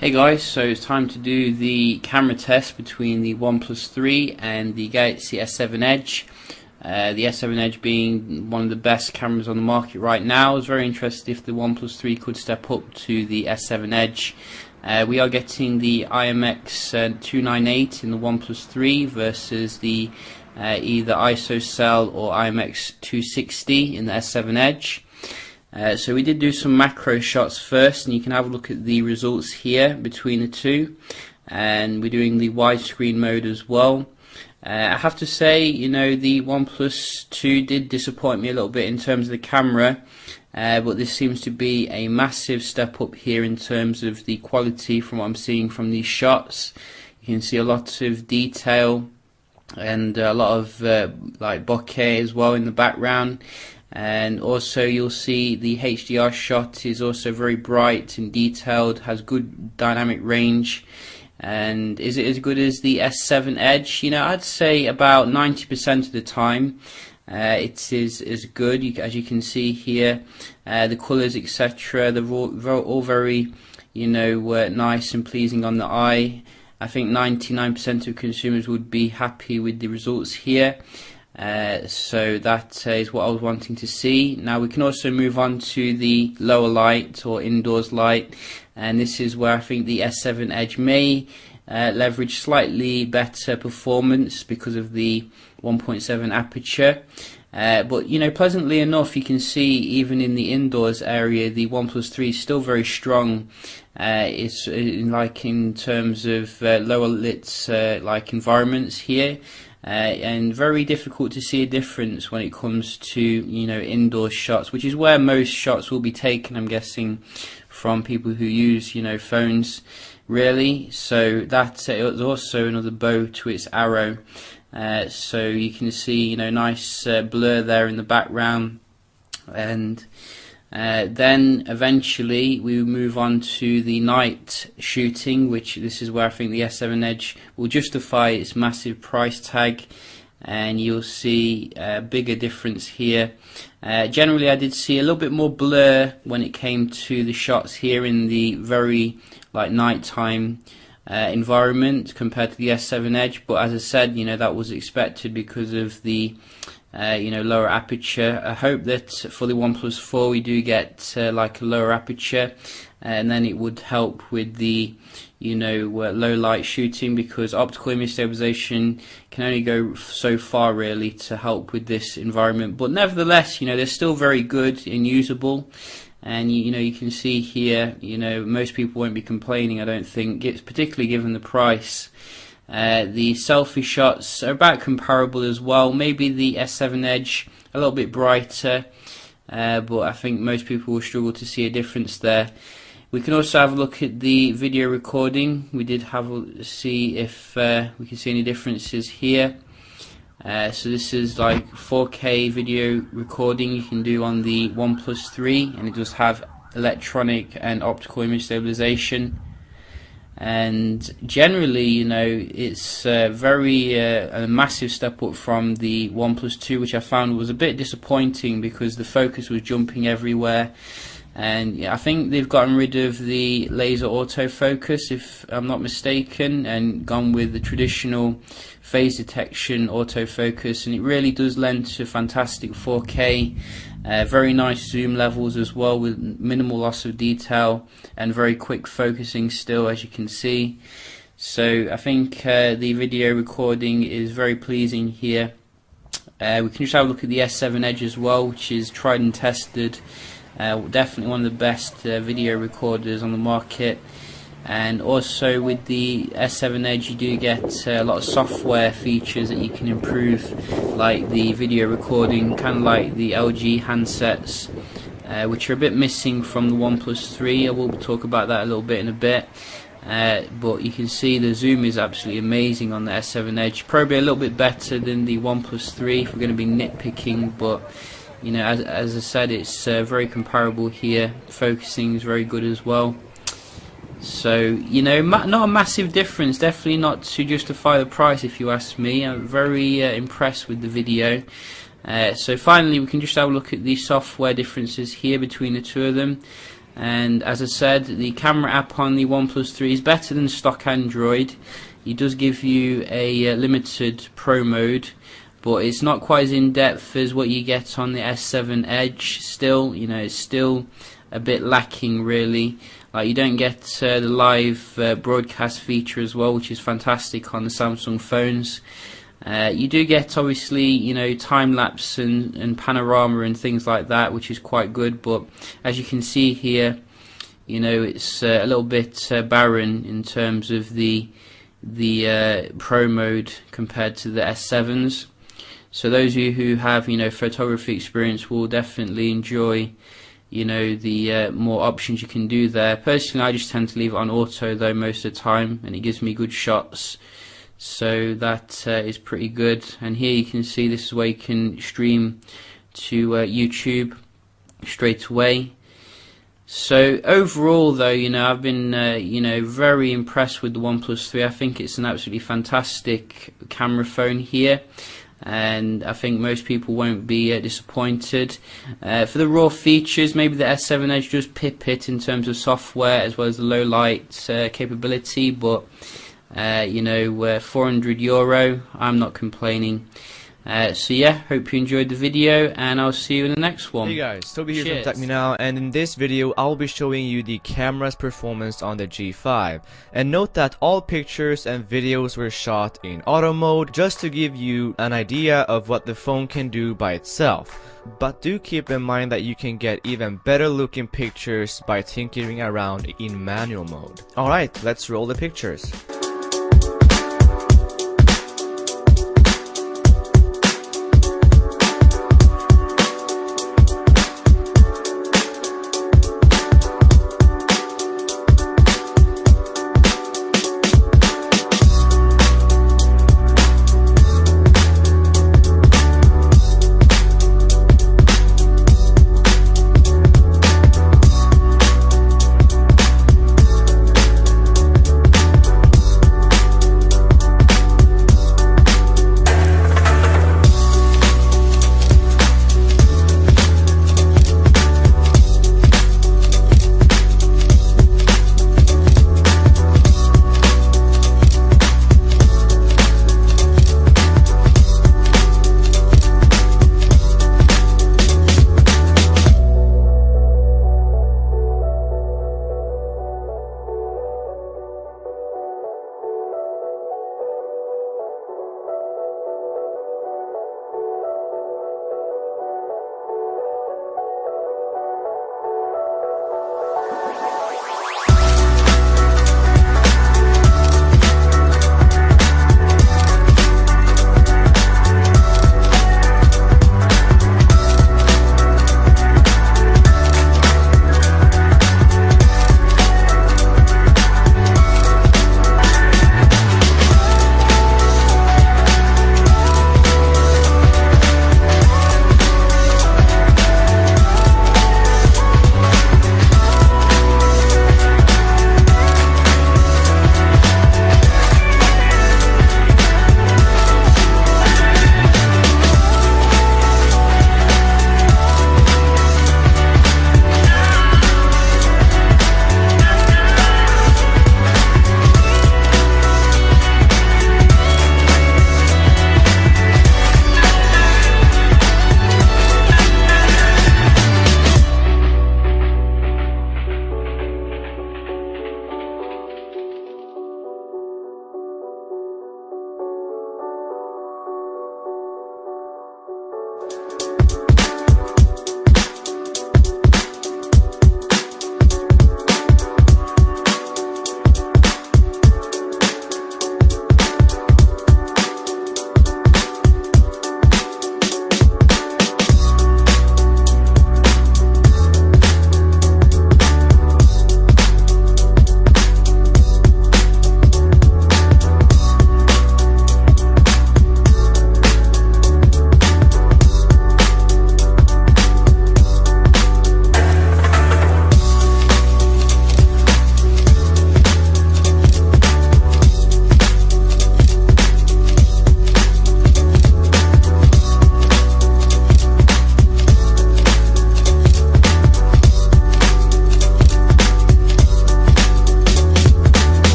Hey guys, so it's time to do the camera test between the OnePlus 3 and the Galaxy S7 Edge. The S7 Edge being one of the best cameras on the market right now. I was very interested if the OnePlus 3 could step up to the S7 Edge. We are getting the IMX298 in the OnePlus 3 versus the either ISOCELL or IMX260 in the S7 Edge. So we did do some macro shots first, and you can have a look at the results here between the two, and we're doing the widescreen mode as well. I have to say, the OnePlus 2 did disappoint me a little bit in terms of the camera, but this seems to be a massive step up here in terms of the quality from what I'm seeing from these shots. You can see a lot of detail and a lot of like bokeh as well in the background. And also you'll see the HDR shot is also very bright and detailed, has good dynamic range. And is it as good as the S7 Edge? I'd say about 90% of the time it is as good. As you can see here, the colours, etc., they're all very nice and pleasing on the eye. I think 99% of consumers would be happy with the results here. So that is what I was wanting to see. Now we can also move on to the lower light or indoors light, and this is where I think the S7 Edge may leverage slightly better performance because of the 1.7 aperture. But pleasantly enough, you can see even in the indoors area the OnePlus 3 is still very strong. It's like in terms of lower lit like environments here. And very difficult to see a difference when it comes to indoor shots, which is where most shots will be taken, I'm guessing, from people who use phones really. So that is also another bow to its arrow. So you can see nice blur there in the background, and then eventually we move on to the night shooting, which this is where I think the S7 Edge will justify its massive price tag, and you'll see a bigger difference here. Generally I did see a little bit more blur when it came to the shots here in the very nighttime environment compared to the S7 Edge, but as I said, that was expected because of the lower aperture. I hope that for the OnePlus 4 we do get like a lower aperture, and then it would help with the low light shooting, because optical image stabilization can only go so far really to help with this environment. But nevertheless, they're still very good and usable, and you can see here, most people won't be complaining, I don't think, particularly given the price. The selfie shots are about comparable as well. Maybe the S7 Edge a little bit brighter, but I think most people will struggle to see a difference there. We can also have a look at the video recording. We did see if we can see any differences here. So this is like 4K video recording you can do on the OnePlus 3, and it does have electronic and optical image stabilization. And generally, it's very a massive step up from the OnePlus 2, which I found was a bit disappointing because the focus was jumping everywhere. And I think they've gotten rid of the laser autofocus, if I'm not mistaken, and gone with the traditional phase detection autofocus, and it really does lend to fantastic 4K. Very nice zoom levels as well, with minimal loss of detail and very quick focusing still, as you can see. So I think the video recording is very pleasing here. We can just have a look at the S7 Edge as well, which is tried and tested. Definitely one of the best video recorders on the market. And also with the S7 Edge you do get a lot of software features that you can improve, like the video recording, kind of like the LG handsets, which are a bit missing from the OnePlus 3. I will talk about that a little bit in a bit. But you can see the zoom is absolutely amazing on the S7 Edge. Probably a little bit better than the OnePlus 3 if we're going to be nitpicking, but as I said, it's very comparable here. Focusing is very good as well. So not a massive difference, definitely not to justify the price if you ask me. I'm very impressed with the video. So finally we can just have a look at the software differences here between the two of them. And as I said, the camera app on the OnePlus 3 is better than stock Android. It does give you a limited Pro mode, but it's not quite as in-depth as what you get on the S7 Edge. Still, you know, it's still a bit lacking really. Like, you don't get the live broadcast feature as well, which is fantastic on the Samsung phones. You do get, obviously, you know, time lapse and panorama and things like that, which is quite good. But as you can see here, you know, it's a little bit barren in terms of the Pro mode compared to the S7s. So those of you who have, you know, photography experience will definitely enjoy, you know, the more options you can do there. Personally, I just tend to leave it on auto though most of the time, and it gives me good shots, so that is pretty good. And here you can see this is where you can stream to YouTube straight away. So overall though, you know, I've been you know, very impressed with the OnePlus 3. I think it's an absolutely fantastic camera phone here, and I think most people won't be disappointed. For the raw features, maybe the S7 Edge does pip it in terms of software as well as the low light capability, but you know, €400, I'm not complaining. So yeah, hope you enjoyed the video, and I'll see you in the next one. Hey guys, Toby here Cheers. from TechMeNow, and in this video I'll be showing you the camera's performance on the G5. And note that all pictures and videos were shot in auto mode, just to give you an idea of what the phone can do by itself. But do keep in mind that you can get even better looking pictures by tinkering around in manual mode. Alright, let's roll the pictures.